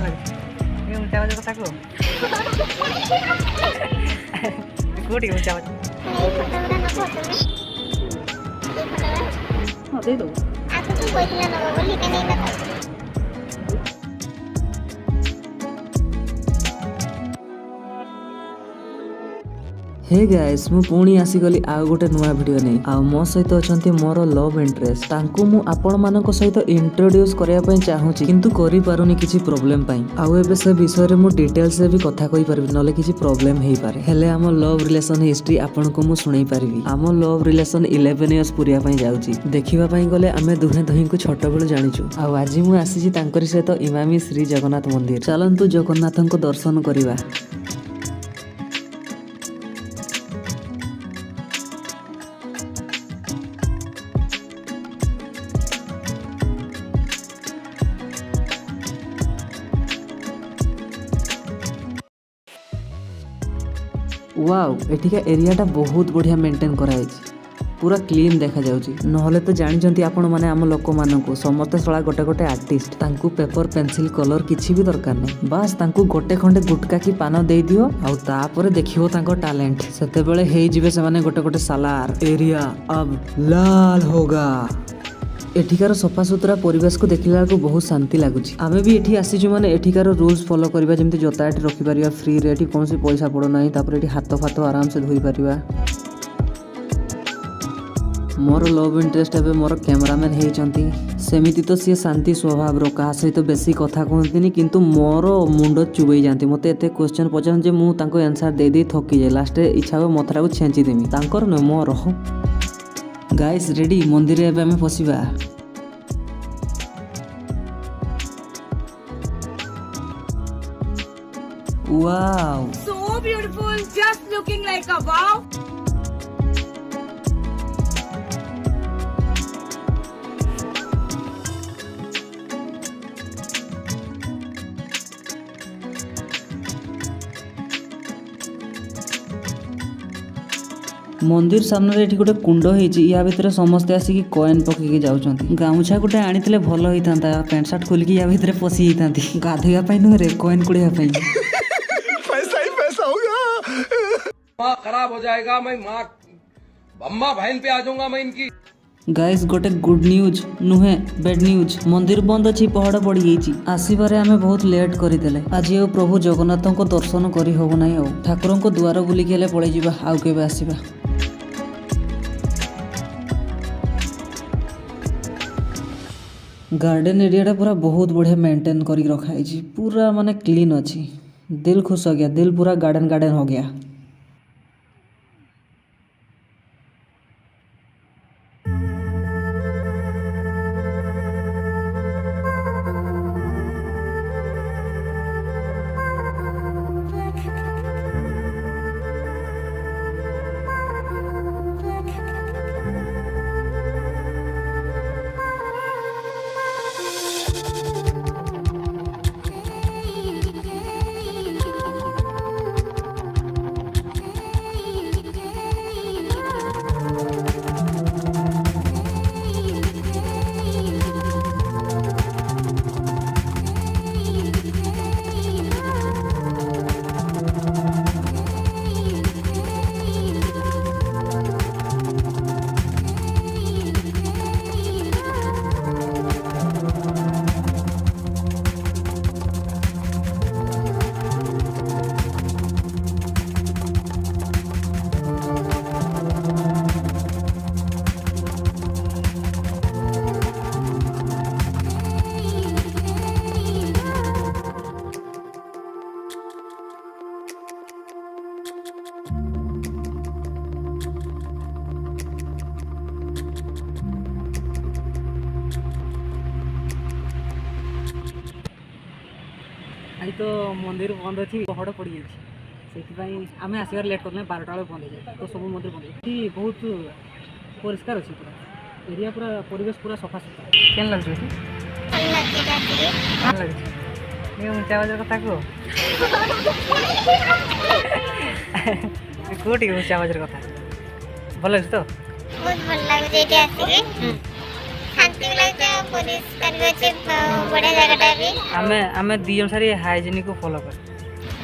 ये ऊंचा आवाज कथा को कोठी ऊंचा आवाज हां दे दो आज तो कोई ना ना बोली के नहीं ना हे गाइस मु पुणी आसीगली आउ गोटे नुआ वीडियो नहीं आ मो सहित अछंती मोर लव इंटरेस्ट तांकु मु आपण मानक सहित इंट्रोड्यूस करिया पई चाहूची किंतु करि पारुनी किछि प्रॉब्लम पई आउ एबे से विषय रे मु डिटेल्स से भी कथा कहि परबी नले किछि प्रॉब्लम हेई पारे हेले हम लव रिलेशन हिस्ट्री आपण को मु सुनै परबी हम लव रिलेशन 11 इयर्स पुरिया पई जाउची देखिबा पई गले आमे दुहे दही को छोट बेलु जानिचु आ आज मु आसीची तांकरी सहित इमामी श्री जगन्नाथ मंदिर चलंतु जगन्नाथन को दर्शन करिवा। वाओ एठिका एरियाटा बहुत बढ़िया मेंटेन कराई पूरा क्लीन देखा जाउची नहले तो जानिचंती आपण माने आम लोक मानकू समस्त सळा गोटे गोटे आर्टिस्ट तांकू पेपर पेंसिल कलर किछि भी दरकार नै बस तांकू गोटे खंडे गुटका की पान देई दियो आ तापरे देखियो तांको टैलेंट सेते बेले हेई जिवे से माने गोटे गोटे सालार एरिया अब लाल होगा। एठिकार सफा सुतरा परिवेश को देखिला को बहुत शांति लगुच आमे भी एठी आसी माने एठिकार रूल्स फॉलो करिबा जेमति जोता एठी रखि परिबा फ्री रे एठी कोनसी पैसा पड़ो नाही तापर एठी हाथ फाथ आराम से धोई परिबा। मोर लव इंटरेस्ट एबे मोर कैमरामैन हेई चंती सेमिति तो सी शांति स्वभाव रो का सहित बेसी कथा कहंतिनी किंतु मोर मुंड चुबई जानती मते एते क्वेश्चन पचन जे मु तांको आंसर दे दे थकी जे लास्ट इच्छा हो मथरा को छेंची देमी तांकर न मोर गाइस रेडी मंदिर एबे हमें फसिबा। Wow! So beautiful, just looking like a wow. मंदिर सामने एठी गोटे कुंड होईची या भितर समस्त आसी कॉइन पकेकी जाउछंती गामुछा गोटे आनिथिले भलो होइतांता पैंट शर्ट खोल के या भितर पसी हितांती गाधेगा पई न रे कॉइन कुड़िया पई पैसा ही पैसा होगा माँ खराब हो जाएगा मैं माँ अम्मा बहन पे आ जाऊंगा मैं इनकी। गाइस गोटे गुड न्यूज नुहे बैड न्यूज मंदिर बंद अछि पहाड़ पड़ी गईची आसीबारे आमे बहुत लेट करि देले आज ए प्रभु जगन्नाथन को दर्शन करि होबो नै आ ठाकुरन को द्वार बुली केले पळै जिबा आउ केबे आसीबा। गार्डन एरिया पूरा बहुत बढ़िया मेंटेन करी रखाई पूरा माने क्लीन अच्छी दिल खुश हो गया दिल पूरा गार्डन गार्डन हो गया। आज तो मंदिर बंद अच्छी पहाड़ पड़ गई से आम आसबार लेट कर 12टा बेले बंद हो जाए तो सब मंदिर बंद ये बहुत परिष्कार अच्छी पूरा एरिया पूरा परिवेश पूरा सफा सुतरा केन लगे ये ऊंचा आवाज कथा को कोटी ऊंचा आवाज कथा भल लगे तो बहुत भल लगे जे आसी के ଶାନ୍ତି ବି ଲାଗୁଛି ଆଉ ପରିଷ୍କାର ବି ଅଛି ବଢ଼ିଆ ଜାଗାଟା ବି। ଆମେ ଦି ଜଣ ସାରି ହାଇଜିନିକ୍ ଫଲୋ କରୁ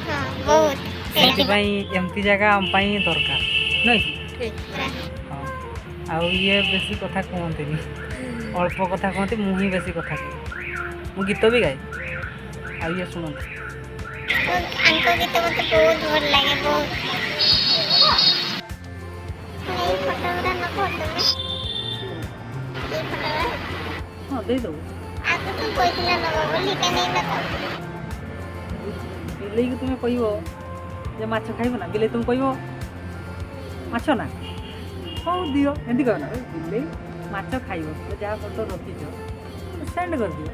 ହଁ ବହୁତ ସେଥିପାଇଁ ଏମିତି ଜାଗା ଆମ ପାଇଁ ଦରକାର ନୁହେଁ କି? ପୁରା। ହଁ ଆଉ ଇଏ ବେଶୀ କଥା କୁହନ୍ତିନି, ଅଳ୍ପ କଥା କୁହନ୍ତି, ମୁଁ ହିଁ ବେଶୀ କଥା କୁହେ। ମୁଁ ଗୀତ ବି ଗାଏ ଆଉ ଇଏ ଶୁଣନ୍ତି। ଆଙ୍କ ଗୀତ ମୋତେ ବହୁତ ଭଲ ଲାଗେ ବହୁତ। ଏଇ ଫଟୋ ଗୁଡ଼ା ନବ ତମେ? ଏଇ ଫଟୋ ଗୁଡ଼ା ହଁ ଦେଇଦେବୁ। ଆଗ ତୁ କହିଥିଲ ନବ ବୋଲି କାହିଁ ନେଇନ ତ? ବିଲେଇକି ତୁମେ କହିବ ଯେ ମାଛ ଖାଇବ ନା, ବିଲେଇ ତୁମେ କହିବ ମାଛ ନା, ହଉ ଦିଅ ଏମିତି କହିବ ନା, ବିଲେଇ ମାଛ ଖାଇବ, ଯାହା ଫଟୋ ରଖିଛ ସେଣ୍ଡ କରିଦିଅ।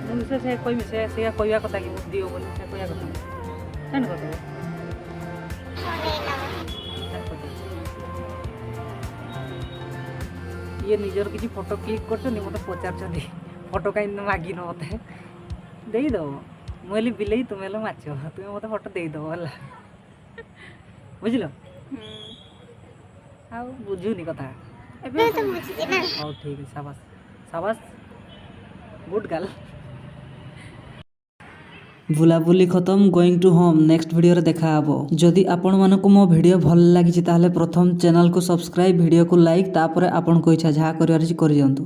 ମୁଁ ସେ କହିବି ସେଇଆ କହିବା କଥା କି ମୁଁ ଦିଅ ବୋଲି, ସେ କହିବା କଥା ସେଣ୍ଡ କରିଦେବ। ଇଏ ନିଜର କିଛି ଫଟୋ କ୍ଲିକ୍ କରୁଛନ୍ତି, ମୋତେ ପଚାରୁଛନ୍ତି ଫଟୋ କାହିଁକି ମାଗିନ ମୋତେ, ଦେଇଦେବ। ମୁଁ ହେଲି ବିଲେଇ, ତୁମେ ହେଲ ମାଛ, ତୁମେ ମୋତେ ଫଟୋ ଦେଇଦେବ ହେଲା, ବୁଝିଲ? ଆଉ ବୁଝୁନି କଥା ଏବେ। ତ ବୁଝୁଛି ନା। ହଉ ଠିକ୍ ଅଛି, ସାବାସ୍ ସାବାସ୍, ଗୁଡ୍ ଗାର୍ଲ। ବୁଲାବୁଲି ଖତମ, ଗୋଇଂ ଟୁ ହୋମ୍। ନେକ୍ସଟ ଭିଡ଼ିଓରେ ଦେଖାହେବ। ଯଦି ଆପଣମାନଙ୍କୁ ମୋ ଭିଡ଼ିଓ ଭଲ ଲାଗିଛି ତାହେଲେ ପ୍ରଥମ ଚ୍ୟାନେଲକୁ ସବସ୍କ୍ରାଇବ୍, ଭିଡ଼ିଓକୁ ଲାଇକ୍, ତାପରେ ଆପଣଙ୍କ ଇଚ୍ଛା ଯାହା କରିବାର ଅଛି କରିଦିଅନ୍ତୁ।